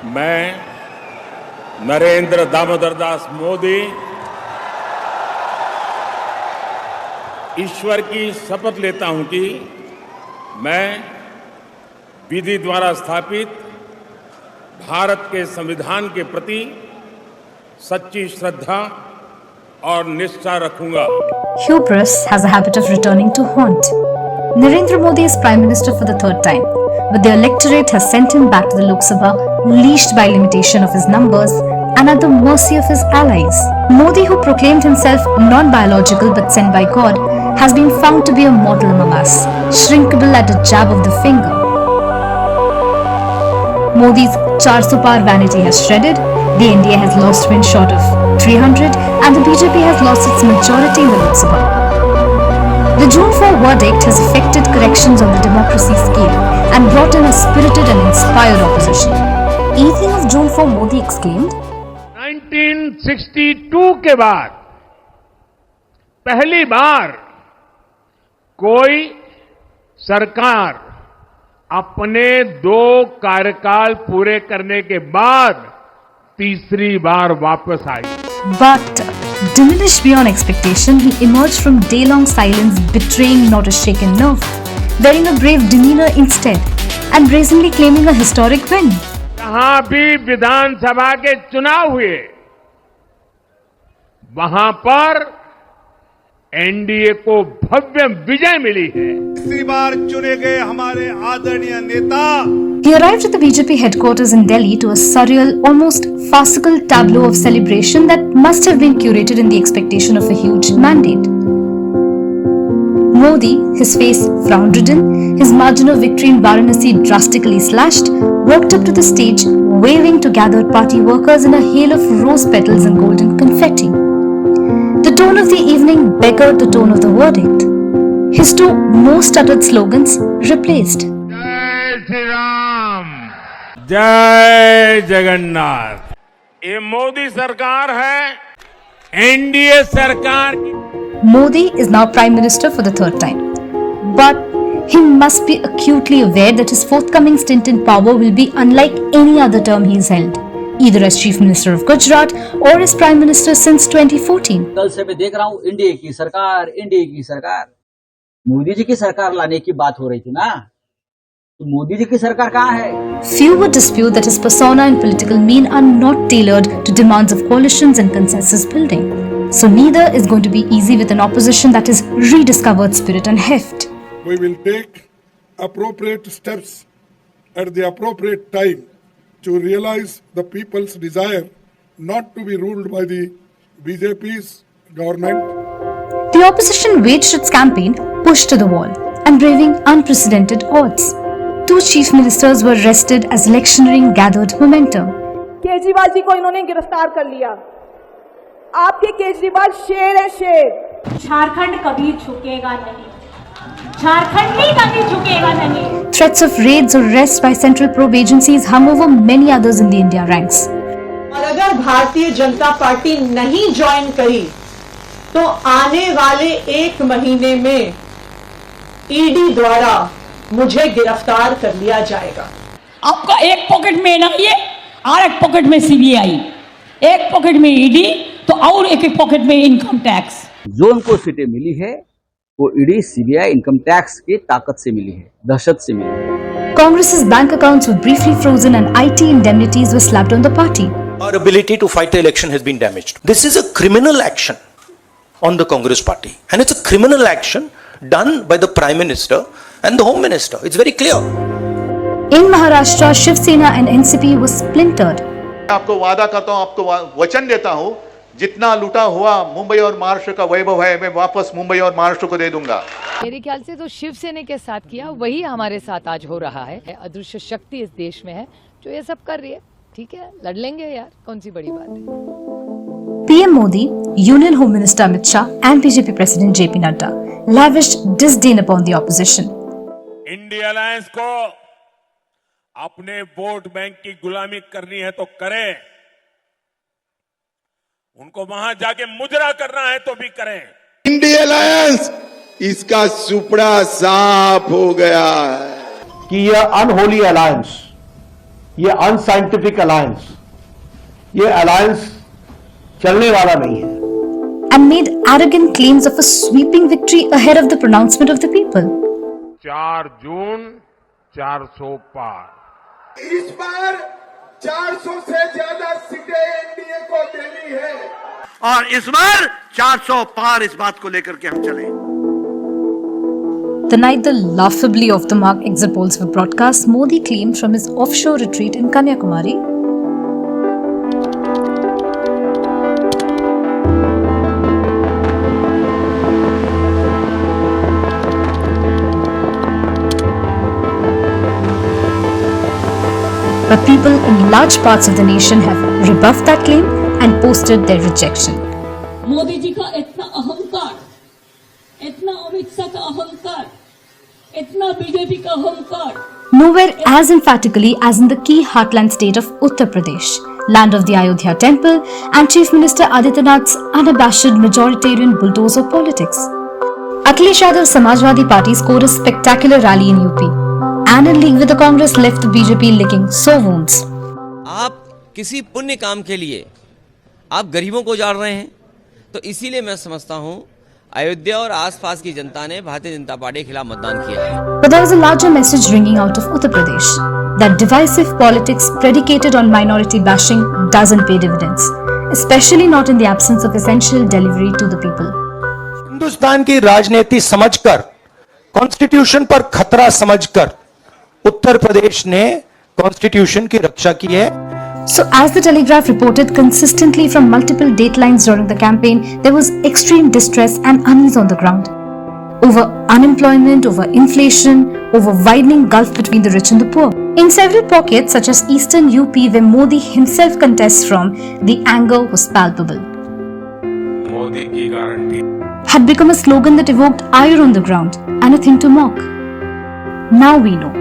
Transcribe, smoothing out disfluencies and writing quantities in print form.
मैं नरेंद्र दामोदर दास मोदी ईश्वर की शपथ लेता हूं कि मैं विधि द्वारा स्थापित भारत के संविधान के प्रति सच्ची श्रद्धा और निष्ठा रखूंगा। Hubris has a habit of returning to haunt. Narendra Modi is Prime Minister for the third time, but the electorate has sent him back to the Lok Sabha, leashed by limitation of his numbers and at the mercy of his allies. Modi, who proclaimed himself non-biological but sent by God, has been found to be a model among us, shrinkable at a jab of the finger. Modi's 400 par vanity has shredded, the NDA has lost wind short of 300 and the BJP has lost its majority in the Lok Sabha. The June 4 verdict has effected corrections on the democracy scale and brought in a spirited and inspired opposition. Evening of June 4, Modi exclaimed, 1962 के बाद पहली बार कोई सरकार अपने 2 कार्यकाल पूरे करने के बाद तीसरी बार वापस आई। but diminished beyond expectation, he emerged from day-long silence, betraying not a shaken nerve, wearing a brave demeanor instead, and brazenly claiming a historic win. जहां भी विधानसभा के चुनाव हुए, वहां पर एनडीए को भव्य विजय मिली है। तीसरी बार चुने गए हमारे आदरणीय नेता। He arrived at the BJP headquarters in Delhi to a surreal, almost farcical tableau of celebration that must have been curated in the expectation of a huge mandate. Modi, his face frown-ridden, his margin of victory in Varanasi drastically slashed, walked up to the stage, waving to gathered party workers in a hail of rose petals and golden confetti. The tone of the evening beggared the tone of the verdict. His 2 most uttered slogans replaced. जय श्री राम, जय जगन्नाथ। ये मोदी सरकार है, NDA सरकार की। Modi is now Prime Minister for the third time. But he must be acutely aware that his forthcoming stint in power will be unlike any other term he has held, either as Chief Minister of Gujarat or as Prime Minister since 2014. कल से मैं देख रहा हूँ NDA की सरकार, मोदी जी की सरकार लाने की बात हो रही थी ना, तो मोदी जी की सरकार कहाँ है? Few would dispute that his persona and political mien are not tailored to demands of coalitions and consensus building. So neither is going to be easy with an opposition that has rediscovered spirit and heft. We will take appropriate steps at the appropriate time to realize the people's desire not to be ruled by the BJP's government. The opposition waged its campaign, pushed to the wall, and braving unprecedented odds. 2 chief ministers were arrested as electioneering gathered momentum. Kejriwal ji को इन्होंने गिरफ्तार कर लिया। आपके केजरीवाल शेर है, शेर। झारखंड कभी झुकेगा नहीं, झारखंड भी कभी झुकेगा नहीं। Threats of raids or arrests by central probe agencies hung over many others in the India ranks. और अगर भारतीय जनता पार्टी नहीं ज्वाइन करी, तो आने वाले 1 महीने में ईडी द्वारा मुझे गिरफ्तार कर लिया जाएगा। आपका एक पॉकेट में एनआईए और एक पॉकेट में सीबीआई, एक पॉकेट में ईडी तो और एक पॉकेट में इनकम टैक्स। जो उनको सीटें मिली है वो ईडी, सीबीआई, इनकम टैक्स की ताकत से मिली है, दहशत से मिली है। Congress's bank accounts were briefly frozen and IT indemnities were slapped on the party. Our ability to fight the election has been damaged. This is a criminal action on the Congress party, and it's a criminal action done by the Prime Minister and the Home Minister. It's very clear. In Maharashtra, Shiv Sena and NCP were splintered. आपको वादा करता हूं, आपको वचन देता हूं, जितना लूटा हुआ मुंबई और महाराष्ट्र का वैभव है, मैं वापस मुंबई और महाराष्ट्र को दे दूंगा। मेरे ख्याल से तो शिवसेना के साथ किया वही हमारे साथ आज हो रहा है। अदृश्य शक्ति इस देश में है जो ये सब कर रही है। ठीक है, लड़ लेंगे यार, कौन सी बड़ी बात है। PM Modi, Union Home Minister Amit Shah and BJP President JP Nadda lavished disdain upon the opposition. India alliance को अपने वोट बैंक की गुलामी करनी है तो करें, उनको वहां जाके मुजरा करना है तो भी करें। इंडिया अलायंस इसका सुपड़ा साफ हो गया है कि यह अनहोली अलायंस, ये अनसाइंटिफिक अलायंस, ये अलायंस चलने वाला नहीं है. And made arrogant claims of a sweeping victory ahead of the pronouncement of the people. 4 जून 400 पार. इस बार 400 से ज्यादा सीटें एनडीए को देनी है और इस बार 400 पार, इस बात को लेकर के हम चले. The night the laughably off the mark exit polls were broadcast, Modi claimed from his offshore retreat in Kanyakumari, but people in large parts of the nation have rebuffed that claim and posted their rejection. Modi ji का इतना अहंकार, इतना अमित शाह का अहंकार, इतना BJP का अहंकार. Nowhere as emphatically as in the key heartland state of Uttar Pradesh, land of the Ayodhya temple and Chief Minister Adityanath's unabashed majoritarian bulldozer politics. Akhilesh Yadav Samajwadi Party scored a spectacular rally in UP, and in league with the Congress left the BJP licking sore wounds. आप किसी पुण्य काम के लिए आप गरीबों को उजाड़ रहे हैं, तो इसीलिए मैं समझता हूं अयोध्या और आसपास की जनता ने भारतीय जनता पार्टी के खिलाफ मतदान किया है. But there was a larger message ringing out of Uttar Pradesh that divisive politics predicated on minority bashing doesn't pay dividends, especially not in the absence of essential delivery to the people. Hindustan की राजनीति समझकर, constitution पर खतरा समझकर उत्तर प्रदेश ने constitution की रक्षा की है. So as the Telegraph reported consistently from multiple datelines during the campaign, there was extreme distress and unease on the ground. Over unemployment, over inflation, over widening gulf between the rich and the poor. In several pockets such as eastern UP where Modi himself contests from, the anger was palpable. Modi की guarantee Had become a slogan that evoked ire on the ground and a thing to mock. Now we know.